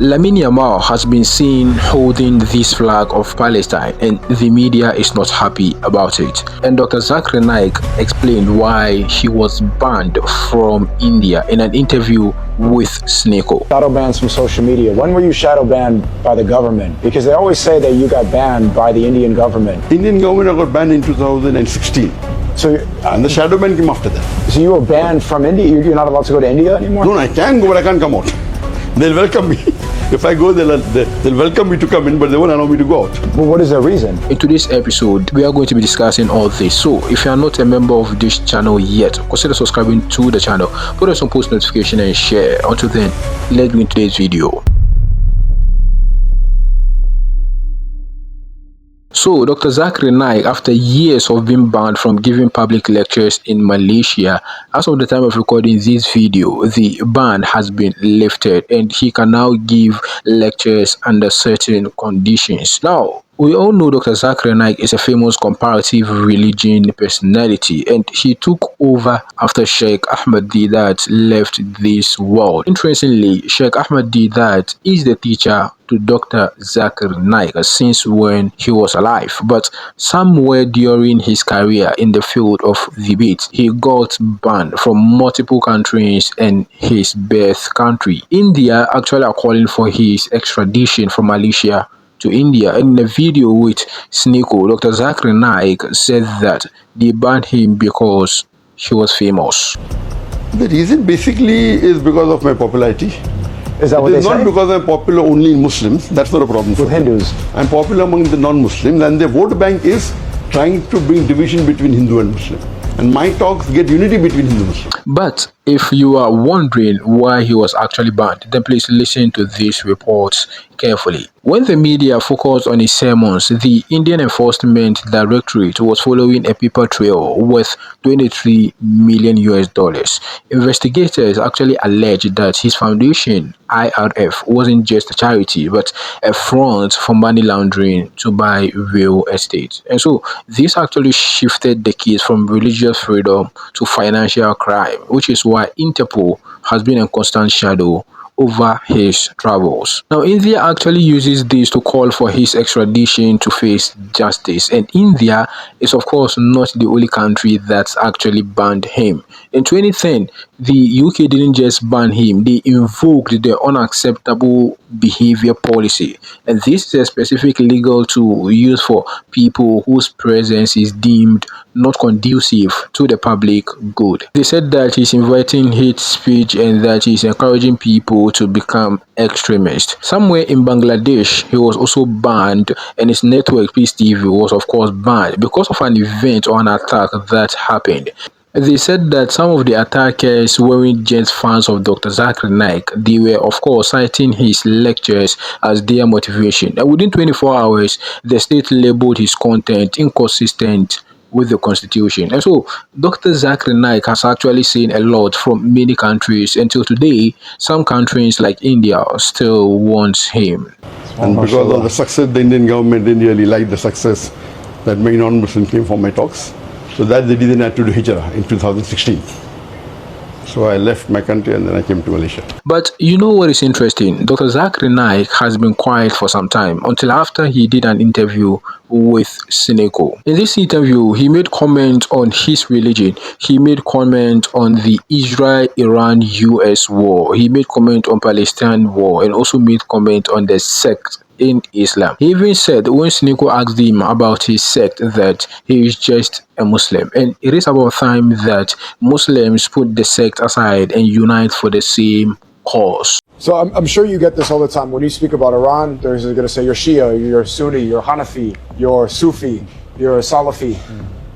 Lamine Yamal has been seen holding this flag of Palestine, and the media is not happy about it. And Dr. Zakir Naik explained why he was banned from India in an interview with Sneko. Shadow bans from social media. When were you shadow banned by the government? Because they always say that you got banned by the Indian government. Indian government got banned in 2016. And the shadow ban came after that. So you were banned from India? You're not allowed to go to India anymore? No, I can go, but I can't come out. They'll welcome me. If I go, they'll welcome me to come in, but they won't allow me to go out. Well, what is the reason? In today's episode, we are going to be discussing all this. So, if you are not a member of this channel yet, consider subscribing to the channel, put on some post notification and share. Until then, let's begin today's video. So, Dr. Zakir Naik, after years of being banned from giving public lectures in Malaysia, as of the time of recording this video, the ban has been lifted and he can now give lectures under certain conditions. Now, we all know Dr. Zakir Naik is a famous comparative religion personality, and he took over after Sheikh Ahmed Deedat left this world. Interestingly, Sheikh Ahmed Deedat is the teacher to Dr. Zakir Naik since when he was alive, but somewhere during his career in the field of debate, he got banned from multiple countries and his birth country. India actually are calling for his extradition from Malaysia to India. In a video with Sneko, Dr. Zakir Naik said that they banned him because he was famous. The reason basically is because of my popularity. Is that what they say? Not because I'm popular only in Muslims. That's not a problem for with Hindus. I'm popular among the non-Muslims, and the vote bank is trying to bring division between Hindu and Muslim. And my talks get unity between Hindu and Muslim. But if you are wondering why he was actually banned, then please listen to these reports carefully. When the media focused on his sermons, the Indian Enforcement Directorate was following a paper trail worth $23 million. Investigators actually alleged that his foundation, IRF, wasn't just a charity, but a front for money laundering to buy real estate. And so this actually shifted the case from religious freedom to financial crime, which is why Interpol has been in constant shadow over his travels. Now, India actually uses this to call for his extradition to face justice, and India is of course not the only country that's actually banned him. In 2010, the UK didn't just ban him, they invoked the unacceptable behavior policy, and this is a specific legal tool used for people whose presence is deemed not conducive to the public good. They said that he's inviting hate speech and that he's encouraging people to become extremists. Somewhere in Bangladesh, he was also banned, and his network Peace TV was of course banned because of an event or an attack that happened. They said that some of the attackers weren't just fans of Dr. Zakir Naik. They were of course citing his lectures as their motivation. And within 24 hours, the state labeled his content inconsistent with the constitution. And so Dr. Zakir Naik has actually seen a lot from many countries. Until today, some countries like India still want him. And because of the success, the Indian government didn't really like the success that many non-Muslims came for my talks. So that's the reason I had to do hijrah in 2016. So I left my country and then I came to Malaysia. But you know what is interesting? Dr. Zakir Naik has been quiet for some time until after he did an interview with Sneko. In this interview, he made comment on his religion. He made comment on the Israel-Iran-US war. He made comment on Palestine war and also made comment on the sect in Islam. He even said when Sneko asked him about his sect that he is just a Muslim, and it is about time that Muslims put the sect aside and unite for the same cause. So I'm sure you get this all the time. When you speak about Iran, there's going to say you're Shia, you're Sunni, you're Hanafi, you're Sufi, you're Salafi.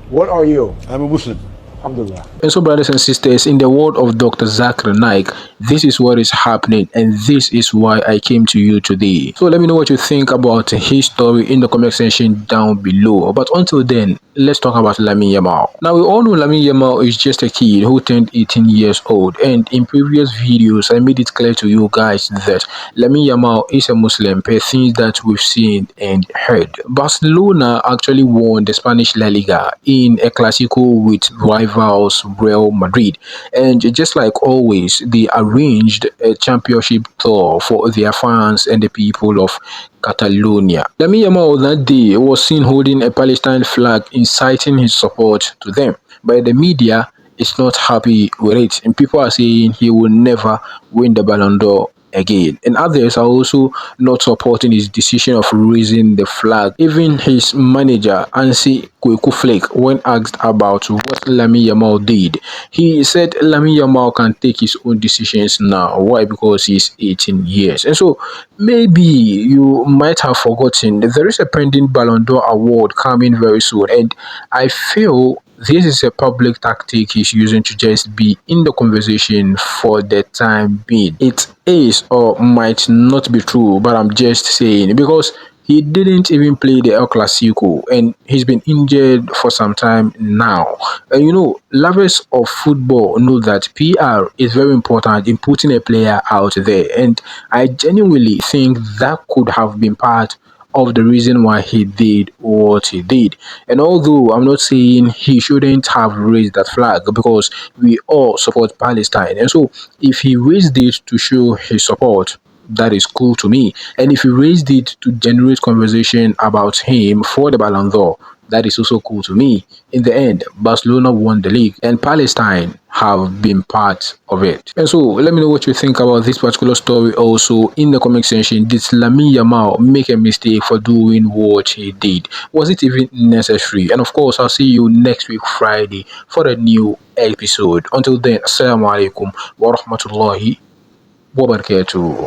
What are you? I'm a Muslim. Alhamdulillah. And so, brothers and sisters, in the word of Dr. Zakir Naik, this is what is happening, and this is why I came to you today. So let me know what you think about his story in the comment section down below. But until then, let's talk about Lamine Yamal. Now, we all know Lamine Yamal is just a kid who turned 18 years old, and in previous videos, I made it clear to you guys that Lamine Yamal is a Muslim per things that we've seen and heard. Barcelona actually won the Spanish La Liga in a Clasico with rival rivals Real Madrid. And just like always, they arranged a championship tour for their fans and the people of Catalonia. Lamine Yamal that day was seen holding a Palestine flag, inciting his support to them. But the media is not happy with it, and people are saying he will never win the Ballon d'Or again. And others are also not supporting his decision of raising the flag. Even his manager, Ansi Flake, when asked about what Lamine Yamal did, he said Lamine Yamal can take his own decisions now. Why? Because he's 18 years. And so maybe you might have forgotten there is a pending Ballon d'Or award coming very soon, and I feel this is a public tactic he's using to just be in the conversation for the time being. It is or might not be true, but I'm just saying because he didn't even play the El Clasico and he's been injured for some time now. And lovers of football know that PR is very important in putting a player out there. And I genuinely think that could have been part of the reason why he did what he did. And although I'm not saying he shouldn't have raised that flag because we all support Palestine. And so if he raised it to show his support, that is cool to me. And if he raised it to generate conversation about him for the Ballon d'Or, that is also cool to me. In the end, Barcelona won the league and Palestine have been part of it. And so let me know what you think about this particular story also in the comment section. Did Lamine Yamal make a mistake for doing what he did? Was it even necessary? And of course, I'll see you next week Friday for a new episode. Until then, assalamu alaikum wa rahmatullahi wa barakatuh.